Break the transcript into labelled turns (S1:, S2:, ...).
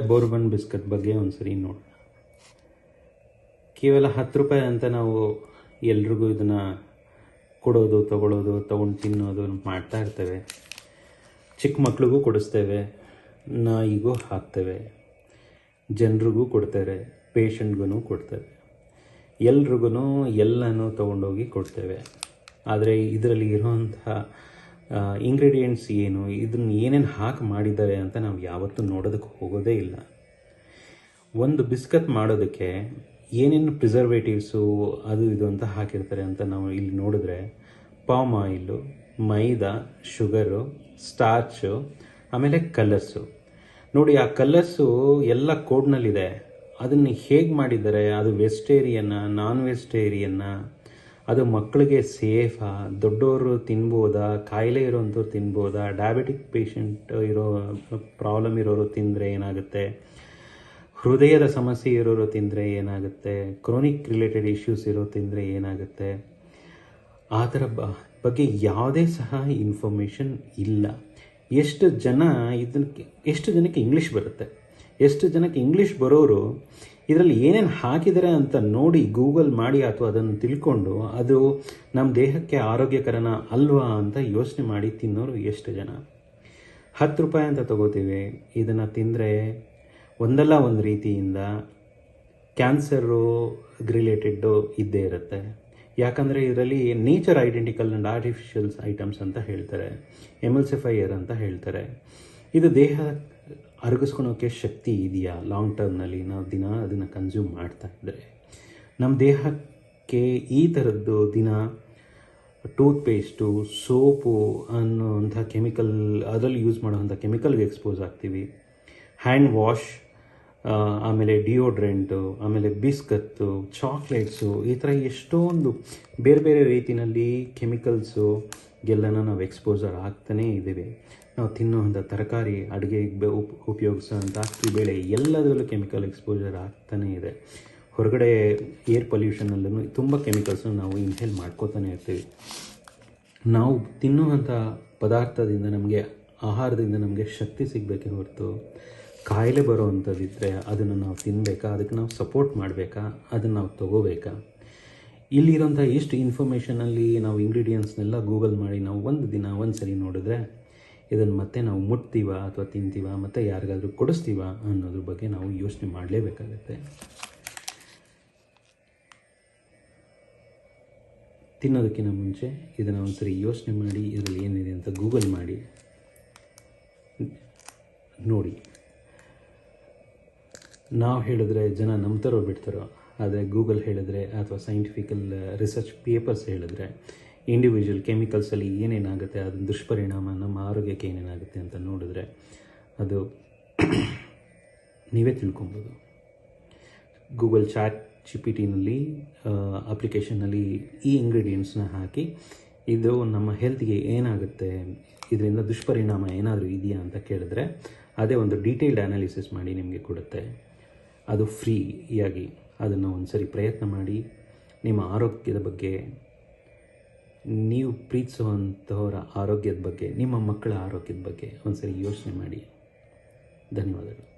S1: Bourbon biscuit ಬಗ್ಗೆ ಒಂದು ಸರಿ ನೋಡೋಣ. ಕೇವಲ 10 ರೂಪಾಯಿ ಅಂತ ನಾವು ಎಲ್ರಿಗೂ ಇದನ್ನು ಕೊಡೋದು, ತೊಗೊಂಡು ತಿನ್ನೋದು ಮಾಡ್ತಾ ಇರ್ತೇವೆ. ಚಿಕ್ಕ ಮಕ್ಳಿಗೂ ಕೊಡಿಸ್ತೇವೆ, ನಾಯಿಗೂ ಹಾಕ್ತೇವೆ, ಜನರಿಗೂ ಕೊಡ್ತಾರೆ, ಪೇಷಂಟ್ಗೂ ಕೊಡ್ತೇವೆ, ಎಲ್ರಿಗೂ ಎಲ್ಲನೂ ತೊಗೊಂಡೋಗಿ ಕೊಡ್ತೇವೆ. ಆದರೆ ಇದರಲ್ಲಿ ಇರೋಂತಹ ಇಂಗ್ರೀಡಿಯೆಂಟ್ಸ್ ಏನು, ಇದನ್ನು ಏನೇನು ಹಾಕಿ ಮಾಡಿದ್ದಾರೆ ಅಂತ ನಾವು ಯಾವತ್ತೂ ನೋಡೋದಕ್ಕೆ ಹೋಗೋದೇ ಇಲ್ಲ. ಒಂದು ಬಿಸ್ಕತ್ ಮಾಡೋದಕ್ಕೆ ಏನೇನು ಪ್ರಿಸರ್ವೇಟಿವ್ಸು ಅದು ಇದು ಅಂತ ಹಾಕಿರ್ತಾರೆ ಅಂತ ನಾವು ಇಲ್ಲಿ ನೋಡಿದ್ರೆ, ಪಾಮ್ ಆಯಿಲು, ಮೈದಾ, ಶುಗರು, ಸ್ಟಾರ್ಚು, ಆಮೇಲೆ ಕಲರ್ಸು. ನೋಡಿ, ಆ ಕಲರ್ಸು ಎಲ್ಲ ಕೋಡ್ನಲ್ಲಿದೆ. ಅದನ್ನು ಹೇಗೆ ಮಾಡಿದ್ದಾರೆ, ಅದು ವೆಜಿಟೇರಿಯನ್ನ, ನಾನ್ ವೆಜಿಟೇರಿಯನ್ನ, ಅದು ಮಕ್ಕಳಿಗೆ ಸೇಫಾ, ದೊಡ್ಡವರು ತಿನ್ಬೋದಾ, ಕಾಯಿಲೆ ಇರೋವಂಥವ್ರು ತಿನ್ಬೋದಾ, ಡಯಾಬಿಟಿಕ್ ಪೇಷಂಟ್ ಪ್ರಾಬ್ಲಮ್ ಇರೋರು ತಿಂದರೆ ಏನಾಗುತ್ತೆ, ಹೃದಯದ ಸಮಸ್ಯೆ ಇರೋರು ತಿಂದರೆ ಏನಾಗುತ್ತೆ, ಕ್ರೋನಿಕ್ ರಿಲೇಟೆಡ್ ಇಶ್ಯೂಸ್ ಇರೋ ತಿಂದರೆ ಏನಾಗುತ್ತೆ, ಆ ಥರ ಬಗ್ಗೆ ಯಾವುದೇ ಸಹ ಇನ್ಫಾರ್ಮೇಷನ್ ಇಲ್ಲ. ಎಷ್ಟು ಜನಕ್ಕೆ ಇಂಗ್ಲೀಷ್ ಬರುತ್ತೆ, ಎಷ್ಟು ಜನಕ್ಕೆ ಇಂಗ್ಲೀಷ್ ಬರೋರು ಇದರಲ್ಲಿ ಏನೇನು ಹಾಕಿದ್ದಾರೆ ಅಂತ ನೋಡಿ ಗೂಗಲ್ ಮಾಡಿ ಅಥವಾ ಅದನ್ನು ತಿಳ್ಕೊಂಡು ಅದು ನಮ್ಮ ದೇಹಕ್ಕೆ ಆರೋಗ್ಯಕರನ ಅಲ್ವಾ ಅಂತ ಯೋಚನೆ ಮಾಡಿ ತಿನ್ನೋರು ಎಷ್ಟು ಜನ. 10 ರೂಪಾಯಿ ಅಂತ ತಗೋತೀವಿ, ಇದನ್ನು ತಿಂದರೆ ಒಂದಲ್ಲ ಒಂದು ರೀತಿಯಿಂದ ಕ್ಯಾನ್ಸರು ರಿಲೇಟೆಡ್ಡು ಇದ್ದೇ ಇರುತ್ತೆ. ಯಾಕಂದರೆ ಇದರಲ್ಲಿ nature identical and artificials items ಅಂತ ಹೇಳ್ತಾರೆ, ಎಮಲ್ಸಿಫೈಯರ್ ಅಂತ ಹೇಳ್ತಾರೆ. ಇದು ದೇಹ ಅರಗಿಸ್ಕೊಳೋಕ್ಕೆ ಶಕ್ತಿ ಇದೆಯಾ ಲಾಂಗ್ ಟರ್ಮ್ನಲ್ಲಿ ನಾವು ದಿನ ಅದನ್ನು ಕನ್ಸ್ಯೂಮ್ ಮಾಡ್ತಾ ಇದ್ದರೆ? ನಮ್ಮ ದೇಹಕ್ಕೆ ಈ ಥರದ್ದು ದಿನ ಟೂತ್ಪೇಸ್ಟು, ಸೋಪು ಅನ್ನೋಂಥ ಕೆಮಿಕಲ್, ಅದರಲ್ಲಿ ಯೂಸ್ ಮಾಡೋವಂಥ ಕೆಮಿಕಲ್ಗೆ ಎಕ್ಸ್ಪೋಸ್ ಆಗ್ತೀವಿ. ಹ್ಯಾಂಡ್ ವಾಶ್, ಆಮೇಲೆ ಡಿಯೋಡ್ರೆಂಟು, ಆಮೇಲೆ ಬಿಸ್ಕತ್ತು, ಚಾಕ್ಲೇಟ್ಸು, ಈ ಥರ ಎಷ್ಟೊಂದು ಬೇರೆ ಬೇರೆ ರೀತಿಯಲ್ಲಿ ಕೆಮಿಕಲ್ಸು ಎಲ್ಲನ ನಾವು ಎಕ್ಸ್ಪೋಸರ್ ಆಗ್ತಾನೇ ಇದ್ದೀವಿ. ನಾವು ತಿನ್ನೋವಂಥ ತರಕಾರಿ, ಅಡುಗೆಗೆ ಉಪಯೋಗಿಸೋಂಥ ಅಕ್ಕಿ, ಬೇಳೆ ಎಲ್ಲದರಲ್ಲೂ ಕೆಮಿಕಲ್ ಎಕ್ಸ್ಪೋಜರ್ ಆಗ್ತಾನೇ ಇದೆ. ಹೊರಗಡೆ ಏರ್ ಪೊಲ್ಯೂಷನಲ್ಲೂ ತುಂಬ ಕೆಮಿಕಲ್ಸನ್ನು ನಾವು ಇನ್ಹೇಲ್ ಮಾಡ್ಕೋತಾನೆ ಇರ್ತೀವಿ. ನಾವು ತಿನ್ನುವಂಥ ಪದಾರ್ಥದಿಂದ ಆಹಾರದಿಂದ ನಮಗೆ ಶಕ್ತಿ ಸಿಗಬೇಕೇ ಹೊರತು ಕಾಯಿಲೆ ಬರೋ ಅಂಥದ್ದಿದ್ದರೆ ಅದನ್ನು ನಾವು ತಿನ್ನಬೇಕಾ, ಅದಕ್ಕೆ ನಾವು ಸಪೋರ್ಟ್ ಮಾಡಬೇಕಾ, ಅದನ್ನು ನಾವು ತೊಗೋಬೇಕಾ? ಇಲ್ಲಿರೋಂಥ ಎಷ್ಟು ಇನ್ಫಾರ್ಮೇಷನಲ್ಲಿ ನಾವು ಇಂಗ್ರೀಡಿಯೆಂಟ್ಸ್ನೆಲ್ಲ ಗೂಗಲ್ ಮಾಡಿ ನಾವು ಒಂದು ಸರಿ ನೋಡಿದ್ರೆ ಇದನ್ನು ಮತ್ತೆ ನಾವು ಮುಟ್ತೀವ ಅಥವಾ ತಿಂತೀವ, ಮತ್ತು ಯಾರಿಗಾದ್ರೂ ಕೊಡಿಸ್ತೀವ ಅನ್ನೋದ್ರ ಬಗ್ಗೆ ನಾವು ಯೋಚನೆ ಮಾಡಲೇಬೇಕಾಗತ್ತೆ. ತಿನ್ನೋದಕ್ಕಿಂತ ಮುಂಚೆ ಇದನ್ನು ಒಂದು ಸರಿ ಯೋಚನೆ ಮಾಡಿ, ಇದರಲ್ಲಿ ಏನಿದೆ ಅಂತ ಗೂಗಲ್ ಮಾಡಿ ನೋಡಿ. ನಾವು ಹೇಳಿದ್ರೆ ಜನ ನಂಬ್ತಾರೋ ಬಿಡ್ತಾರೋ, ಆದರೆ ಗೂಗಲ್ ಹೇಳಿದ್ರೆ ಅಥವಾ ಸೈಂಟಿಫಿಕಲ್ ರಿಸರ್ಚ್ ಪೇಪರ್ಸ್ ಹೇಳಿದ್ರೆ ಇಂಡಿವಿಜುವಲ್ ಕೆಮಿಕಲ್ಸಲ್ಲಿ ಏನೇನಾಗುತ್ತೆ, ಅದರ ದುಷ್ಪರಿಣಾಮ ನಮ್ಮ ಆರೋಗ್ಯಕ್ಕೆ ಏನೇನಾಗುತ್ತೆ ಅಂತ ನೋಡಿದ್ರೆ ಅದು ನೀವೇ ತಿಳ್ಕೊಬೋದು. ಗೂಗಲ್ ಚಾಟ್ ಜಿಪಿಟಿನಲ್ಲಿ ಅಪ್ಲಿಕೇಶನ್ನಲ್ಲಿ ಈ ಇಂಗ್ರೀಡಿಯೆಂಟ್ಸ್ನ ಹಾಕಿ ಇದು ನಮ್ಮ ಹೆಲ್ತ್ಗೆ ಏನಾಗುತ್ತೆ, ಇದರಿಂದ ದುಷ್ಪರಿಣಾಮ ಏನಾದರೂ ಇದೆಯಾ ಅಂತ ಕೇಳಿದ್ರೆ ಅದೇ ಒಂದು ಡೀಟೇಲ್ಡ್ ಅನಾಲಿಸಿಸ್ ಮಾಡಿ ನಿಮಗೆ ಕೊಡುತ್ತೆ. ಅದು ಫ್ರೀಯಾಗಿ. ಅದನ್ನು ಒಂದು ಸರಿ ಪ್ರಯತ್ನ ಮಾಡಿ. ನಿಮ್ಮ ಆರೋಗ್ಯದ ಬಗ್ಗೆ, ನೀವು ಪ್ರೀತಿಸುವಂಥವರ ಆರೋಗ್ಯದ ಬಗ್ಗೆ, ನಿಮ್ಮ ಮಕ್ಕಳ ಆರೋಗ್ಯದ ಬಗ್ಗೆ ಒಂದು ಸರಿ ಯೋಚನೆ ಮಾಡಿ. ಧನ್ಯವಾದಗಳು.